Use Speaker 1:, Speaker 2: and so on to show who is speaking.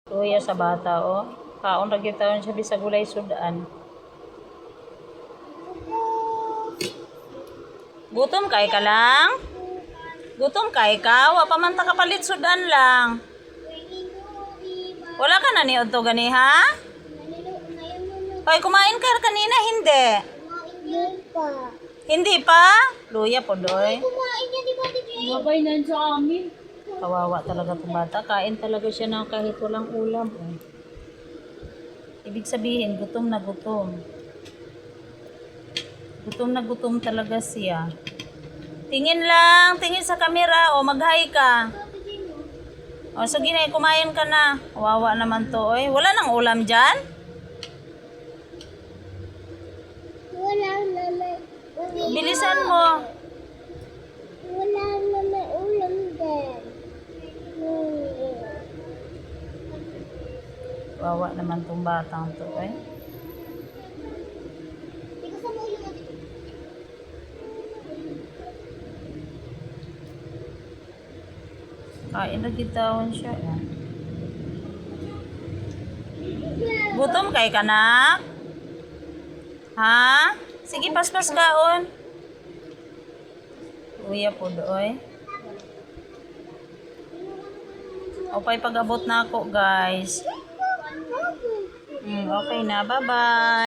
Speaker 1: Luya sa bata, oh. Kaon ra gyud taon siya bisag gulay sudan. Gutom kay ka lang? Gutom kay ka? Wa pa man ta kapalit sudan lang. Wala ka na ni udto gani ha? Hoy, kumain ka kanina hindi? Hindi pa? Luya po doy.
Speaker 2: Mabay na sa amin.
Speaker 1: Kawawa talaga itong bata. Kain talaga siya ng kahit walang ulam. Eh. Ibig sabihin, gutom na gutom. Gutom na gutom talaga siya. Tingin lang, tingin sa camera. O, mag-hi ka. O, sige na, kumain ka na. Kawawa naman to. Oy. Wala nang ulam dyan?
Speaker 2: Wala naman.
Speaker 1: Bilisan mo.
Speaker 2: Wala naman ulam din.
Speaker 1: Kawawa naman tong batang to. Eh. Kain na gitawan siya. Eh. Gutom kay kanak? Ha? Sige, paspas kaon. Uya po doy. Okay, pag-abot na ako, guys. Okay na. Bye-bye.